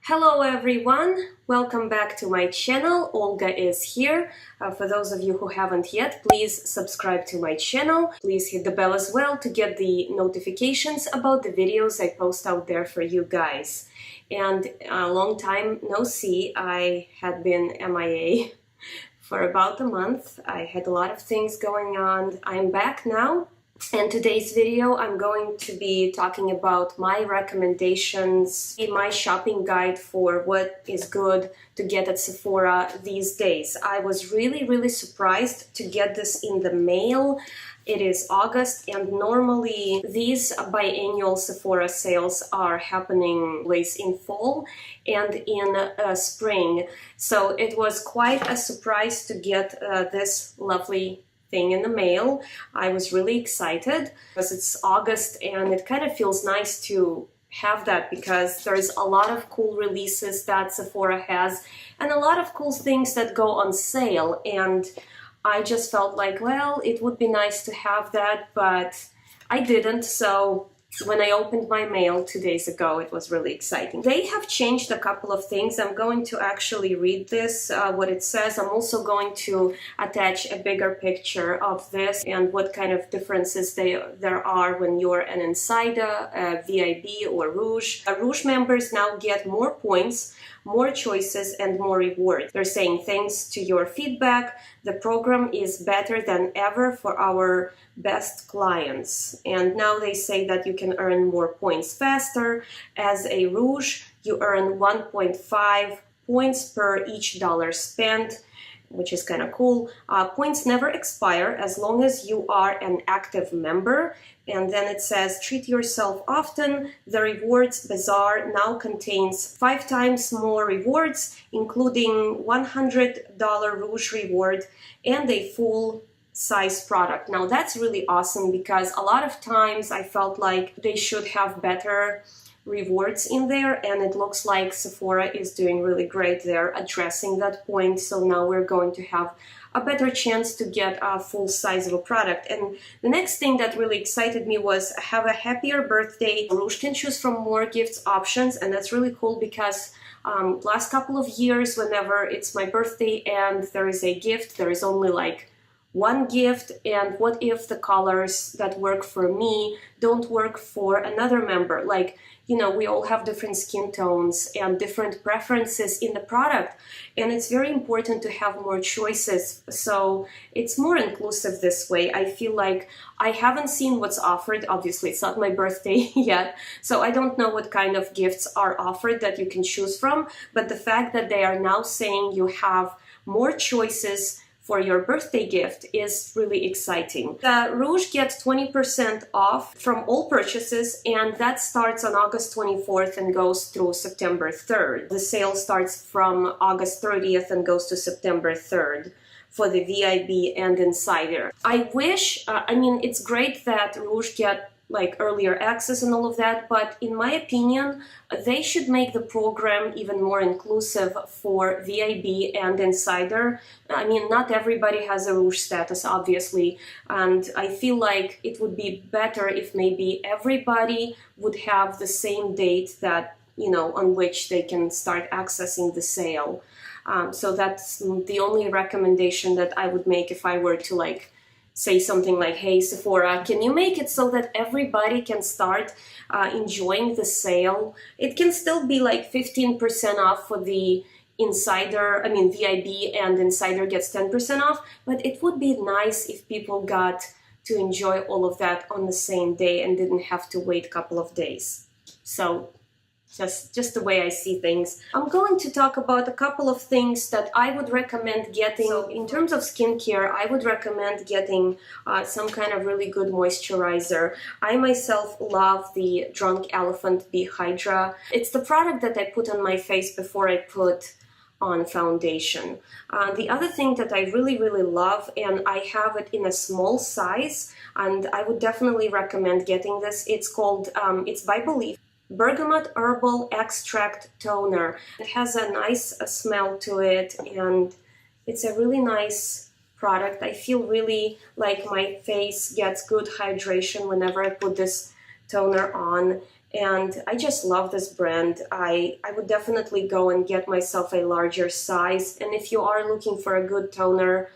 Hello everyone, welcome back to my channel. Olga is here. For those of you who haven't yet, please subscribe to my channel. Please hit the bell as well to get the notifications about the videos I post out there for you guys. And a long time no see, I had been MIA for about a month. I had a lot of things going on. I'm back now. In today's video, I'm going to be talking about my recommendations, my shopping guide for what is good to get at Sephora these days. I was really surprised to get this in the mail. It is August, and normally these biannual Sephora sales are happening always in fall and in spring. So it was quite a surprise to get this lovely thing in the mail. I was really excited because it's August and it kind of feels nice to have that because there's a lot of cool releases that Sephora has and a lot of cool things that go on sale, and I just felt like, well, it would be nice to have that, but I didn't. So when I opened my mail 2 days ago, it was really exciting. They have changed a couple of things. I'm going to actually read this, what it says. I'm also going to attach a bigger picture of this and what kind of differences there are when you're an insider, a VIB or Rouge. Rouge members now get more points, more choices, and more rewards. They're saying, thanks to your feedback, the program is better than ever for our best clients. And now they say that you can earn more points faster. As a Rouge, you earn 1.5 points per each dollar spent, which is kind of cool. Points never expire as long as you are an active member. And then it says, treat yourself often. The rewards bazaar now contains 5 times more rewards, including $100 Rouge reward and a full size product. Now that's really awesome because a lot of times I felt like they should have better rewards in there, and it looks like Sephora is doing really great. They're addressing that point, so now we're going to have a better chance to get a full size of a product. And the next thing that really excited me was have a happier birthday. Rouge can choose from more gifts options, and that's really cool because last couple of years, whenever it's my birthday and there is a gift, there is only like one gift, and what if the colors that work for me don't work for another member? Like, you know, we all have different skin tones and different preferences in the product, and it's very important to have more choices, so it's more inclusive this way. I feel like I haven't seen what's offered. Obviously, it's not my birthday yet, so I don't know what kind of gifts are offered that you can choose from, but the fact that they are now saying you have more choices for your birthday gift is really exciting. Rouge gets 20% off from all purchases, and that starts on August 24th and goes through September 3rd. The sale starts from August 30th and goes to September 3rd for the VIB and Insider. I wish, I mean, it's great that Rouge get like earlier access and all of that, but in my opinion, they should make the program even more inclusive for VIB and Insider. I mean, not everybody has a Rouge status, obviously, and I feel like it would be better if maybe everybody would have the same date that, you know, on which they can start accessing the sale. So that's the only recommendation that I would make if I were to like say something like, hey, Sephora, can you make it so that everybody can start enjoying the sale? It can still be like 15% off for the Insider, I mean, VIB and Insider gets 10% off, but it would be nice if people got to enjoy all of that on the same day and didn't have to wait a couple of days. So just the way I see things. I'm going to talk about a couple of things that I would recommend getting. So in terms of skincare, I would recommend getting some kind of really good moisturizer. I myself love the Drunk Elephant Bee Hydra. It's the product that I put on my face before I put on foundation. The other thing that I really love, and I have it in a small size, and I would definitely recommend getting this. It's called, it's by Belief, Bergamot Herbal Extract Toner. It has a nice smell to it, and it's a really nice product. I feel really like my face gets good hydration whenever I put this toner on, and I just love this brand. I would definitely go and get myself a larger size, and if you are looking for a good toner,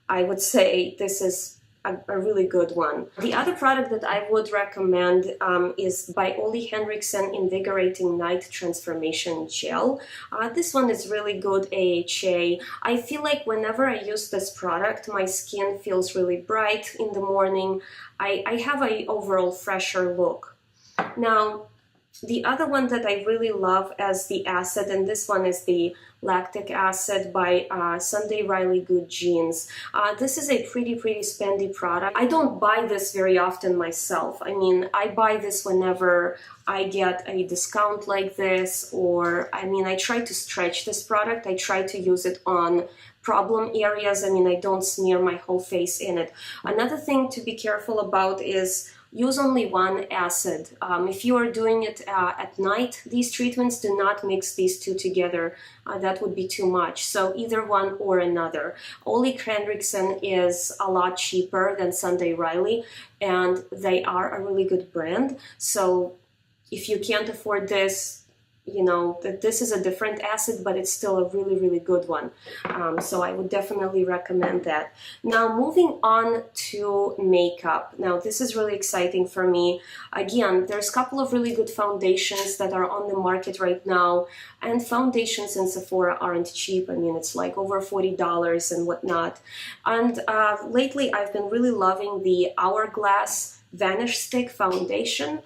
I would say this is a really good one. The other product that I would recommend is by Ole Henriksen Invigorating Night Transformation Gel. This one is really good AHA. I feel like whenever I use this product, my skin feels really bright in the morning. I have an overall fresher look. Now, the other one that I really love as the acid, and this one is the Lactic Acid by Sunday Riley Good Jeans. This is a pretty spendy product. I don't buy this very often myself. I mean, I buy this whenever I get a discount like this, or I mean, I try to stretch this product. I try to use it on problem areas. I mean, I don't smear my whole face in it. Another thing to be careful about is use only one acid. If you are doing it at night, these treatments, do not mix these two together. That would be too much. So either one or another. Ole Henriksen is a lot cheaper than Sunday Riley, and they are a really good brand. So if you can't afford this, you know that this is a different acid, but it's still a really good one. So I would definitely recommend that. Now, moving on to makeup. Now, this is really exciting for me. Again, there's a couple of really good foundations that are on the market right now, and foundations in Sephora aren't cheap. I mean, it's like over $40 and whatnot. And lately, I've been really loving the Hourglass Vanish Stick foundation.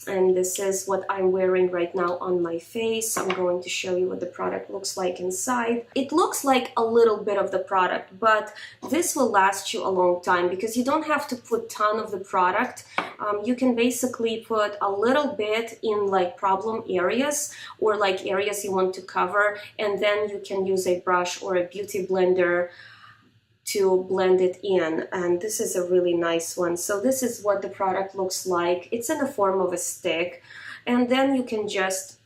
And this is what I'm wearing right now on my face. I'm going to show you what the product looks like inside. It looks like a little bit of the product, but this will last you a long time because you don't have to put a ton of the product. You can basically put a little bit in like problem areas or like areas you want to cover, and then you can use a brush or a beauty blender to blend it in, and this is a really nice one. So this is what the product looks like. It's in the form of a stick, and then you can just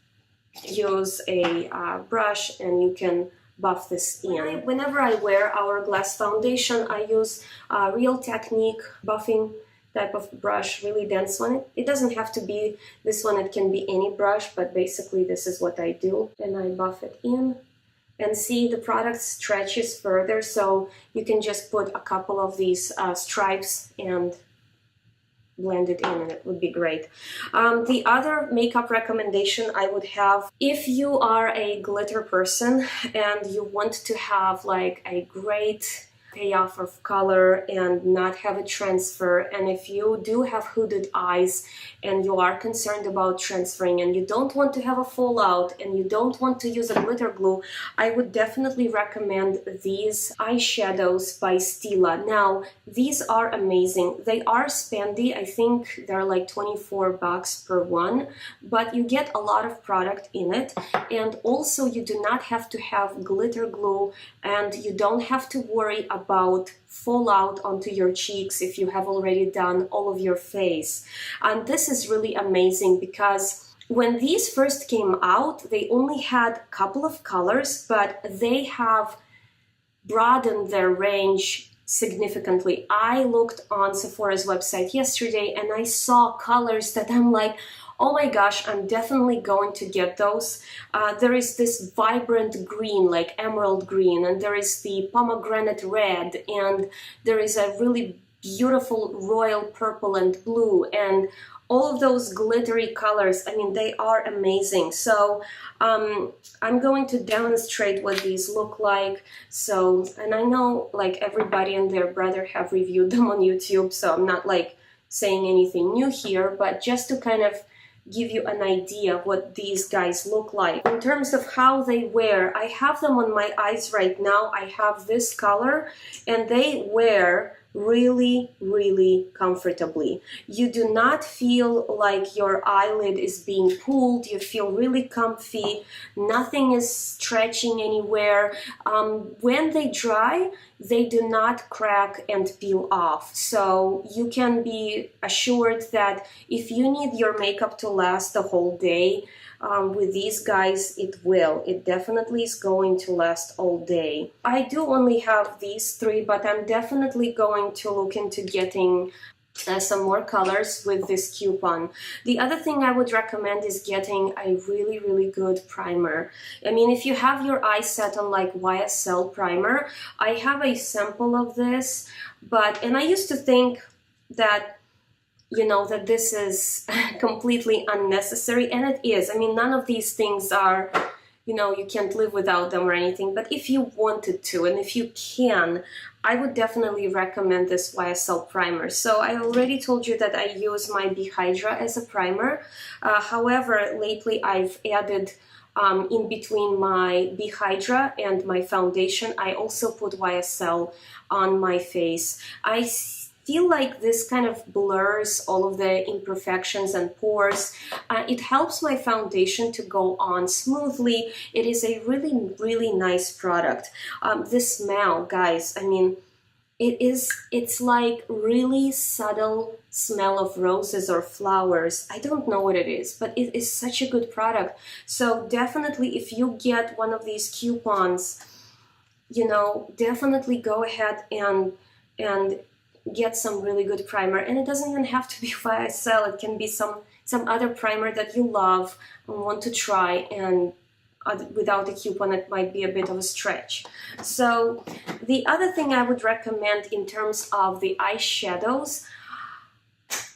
use a brush and you can buff this in. Whenever I wear Hourglass foundation, I use Real Technique buffing type of brush, really dense one. It doesn't have to be this one, it can be any brush, but basically this is what I do, and I buff it in. And see, the product stretches further, so you can just put a couple of these stripes and blend it in, and it would be great. The other makeup recommendation I would have, if you are a glitter person and you want to have like a great payoff of color and not have it transfer, and if you do have hooded eyes and you are concerned about transferring and you don't want to have a fallout and you don't want to use a glitter glue, I would definitely recommend these eyeshadows by Stila. Now, these are amazing. They are spendy. I think they're like $24 per one, but you get a lot of product in it, and also you do not have to have glitter glue, and you don't have to worry about fallout onto your cheeks if you have already done all of your face. And this is really amazing because when these first came out, they only had a couple of colors, but they have broadened their range significantly. I looked on Sephora's website yesterday and I saw colors that I'm like, oh my gosh, I'm definitely going to get those. There is this vibrant green, like emerald green, and there is the pomegranate red, and there is a really beautiful royal purple and blue, and all of those glittery colors. I mean, they are amazing. So I'm going to demonstrate what these look like. So, and I know like everybody and their brother have reviewed them on YouTube, so I'm not like saying anything new here, but just to kind of give you an idea of what these guys look like. In terms of how they wear, I have them on my eyes right now. I have this color, and they wear really comfortably. You do not feel like your eyelid is being pulled. You feel really comfy. Nothing is stretching anywhere. When they dry, they do not crack and peel off. So you can be assured that if you need your makeup to last the whole day, with these guys, it will. It definitely is going to last all day. I do only have these three, but I'm definitely going to look into getting some more colors with this coupon. The other thing I would recommend is getting a really good primer. I mean, if you have your eyes set on like YSL primer, I have a sample of this, and I used to think that, you know, that this is completely unnecessary, and it is. I mean, none of these things are, you know, you can't live without them or anything, but if you wanted to, and if you can, I would definitely recommend this YSL primer. So I already told you that I use my Hydra as a primer. However, lately I've added in between my Hydra and my foundation, I also put YSL on my face. I feel like this kind of blurs all of the imperfections and pores. It helps my foundation to go on smoothly. It is a really nice product. The smell, guys, I mean, it's like really subtle smell of roses or flowers. I don't know what it is, but it is such a good product. So definitely, if you get one of these coupons, you know, definitely go ahead and get some really good primer. And it doesn't even have to be YSL. It can be some other primer that you love and want to try, and without a coupon it might be a bit of a stretch. So the other thing I would recommend in terms of the eyeshadows,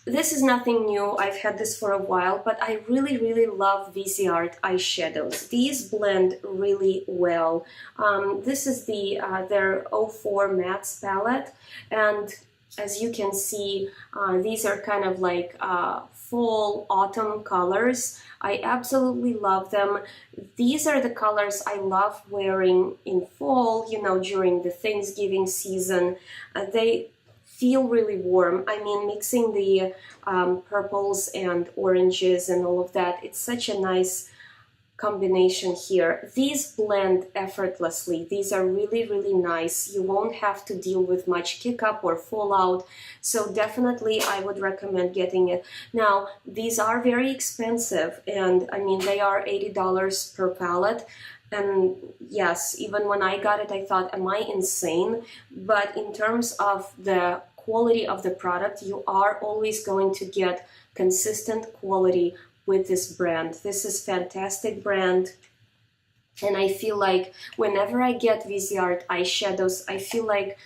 this is nothing new. I've had this for a while, but I really love VZ Art eyeshadows. These blend really well. This is their 04 Mattes palette, and as you can see, these are kind of like fall autumn colors. I absolutely love them. These are the colors I love wearing in fall, you know, during the Thanksgiving season. They feel really warm. I mean, mixing the purples and oranges and all of that, it's such a nice combination here. These blend effortlessly. These are really nice. You won't have to deal with much kick up or fallout, so definitely I would recommend getting it. Now, these are very expensive, and I mean, they are $80 per palette. And yes, even when I got it, I thought, am I insane? But in terms of the quality of the product, you are always going to get consistent quality with this brand. This is fantastic brand, and I feel like whenever I get VZ Art eyeshadows, I feel like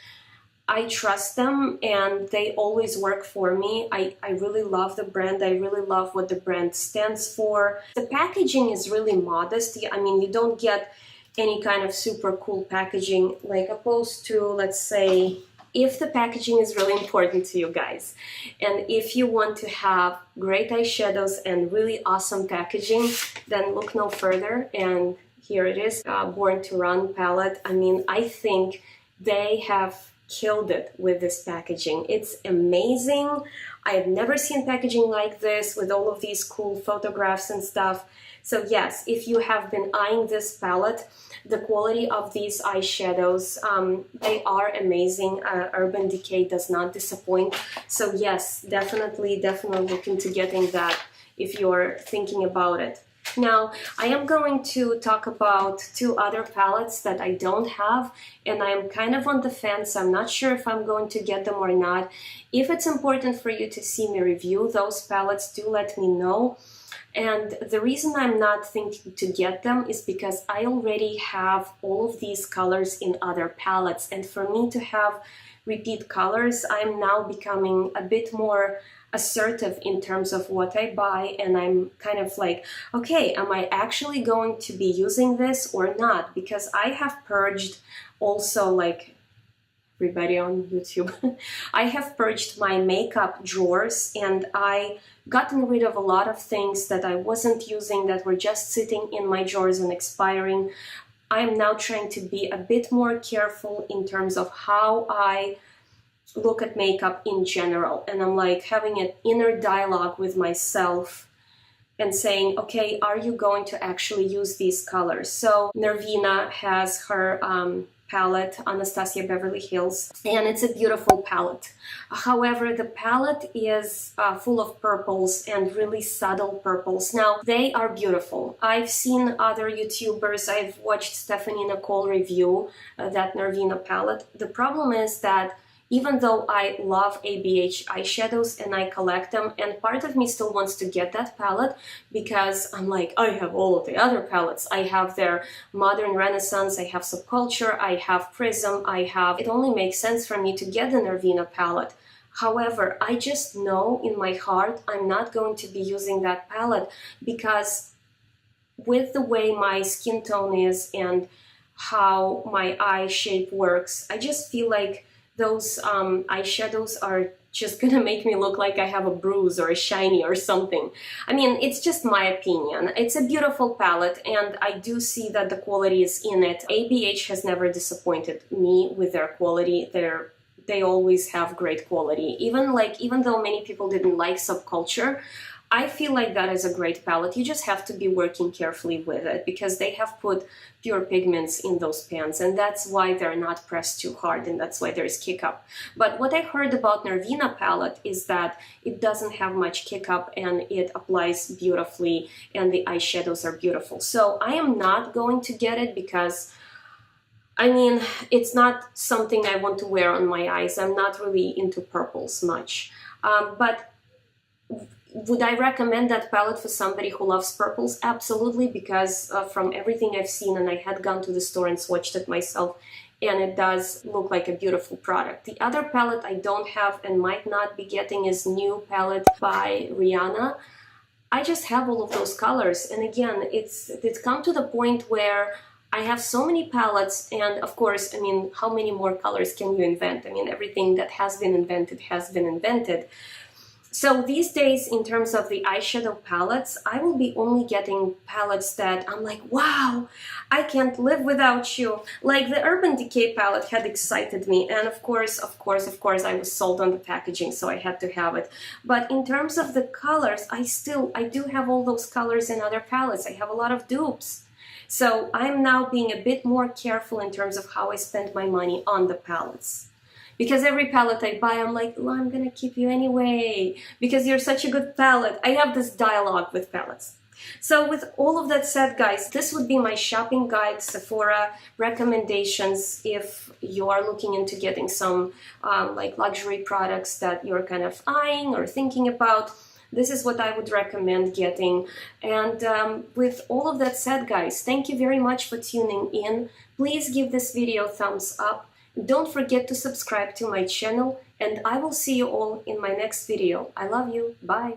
I trust them and they always work for me. I really love the brand. I really love what the brand stands for. The packaging is really modest. I mean, you don't get any kind of super cool packaging, like opposed to, let's say, if the packaging is really important to you guys, and if you want to have great eyeshadows and really awesome packaging, then look no further. And here it is, Born to Run palette. I mean, I think they have killed it with this packaging. It's amazing. I have never seen packaging like this with all of these cool photographs and stuff. So yes, if you have been eyeing this palette, the quality of these eyeshadows, they are amazing. Urban Decay does not disappoint. So yes, definitely look into getting that if you're thinking about it. Now, I am going to talk about two other palettes that I don't have, and I'm kind of on the fence. I'm not sure if I'm going to get them or not. If it's important for you to see me review those palettes, do let me know. And the reason I'm not thinking to get them is because I already have all of these colors in other palettes, and for me to have repeat colors, I'm now becoming a bit more assertive in terms of what I buy, and I'm kind of like, okay, am I actually going to be using this or not? Because I have purged also, like everybody on YouTube, I have purged my makeup drawers, and I gotten rid of a lot of things that I wasn't using, that were just sitting in my drawers and expiring. I am now trying to be a bit more careful in terms of how I look at makeup in general, and I'm like having an inner dialogue with myself and saying, okay, are you going to actually use these colors? So Nervina has her palette, Anastasia Beverly Hills, and it's a beautiful palette. However, the palette is full of purples and really subtle purples. Now, they are beautiful. I've seen other YouTubers, I've watched Stephanie Nicole review that Nervina palette. The problem is that even though I love ABH eyeshadows and I collect them, and part of me still wants to get that palette because I'm like, I have all of the other palettes. I have their Modern Renaissance, I have Subculture, I have Prism, it only makes sense for me to get the Nervina palette. However, I just know in my heart I'm not going to be using that palette because with the way my skin tone is and how my eye shape works, I just feel like those eyeshadows are just gonna make me look like I have a bruise or a shiny or something. I mean, it's just my opinion. It's a beautiful palette and I do see that the quality is in it. ABH has never disappointed me with their quality. They always have great quality. Even though many people didn't like Subculture, I feel like that is a great palette. You just have to be working carefully with it because they have put pure pigments in those pans, and that's why they're not pressed too hard, and that's why there's kick up. But what I heard about Nervina palette is that it doesn't have much kick up and it applies beautifully and the eyeshadows are beautiful. So I am not going to get it because I mean, it's not something I want to wear on my eyes. I'm not really into purples much. But would I recommend that palette for somebody who loves purples? Absolutely, because from everything I've seen, and I had gone to the store and swatched it myself, and it does look like a beautiful product. The other palette I don't have and might not be getting is New palette by Rihanna. I just have all of those colors, and again, it's come to the point where I have so many palettes, and of course, I mean, how many more colors can you invent? I mean, everything that has been invented has been invented. So these days, in terms of the eyeshadow palettes, I will be only getting palettes that I'm like, wow, I can't live without you. Like the Urban Decay palette had excited me, and of course, I was sold on the packaging, so I had to have it. But in terms of the colors, I do have all those colors in other palettes. I have a lot of dupes. So I'm now being a bit more careful in terms of how I spend my money on the palettes. Because every palette I buy, I'm like, oh, I'm gonna keep you anyway, because you're such a good palette. I have this dialogue with palettes. So with all of that said, guys, this would be my shopping guide, Sephora recommendations if you are looking into getting some like luxury products that you're kind of eyeing or thinking about. This is what I would recommend getting. And with all of that said, guys, thank you very much for tuning in. Please give this video a thumbs up. Don't forget to subscribe to my channel, and I will see you all in my next video. I love you. Bye.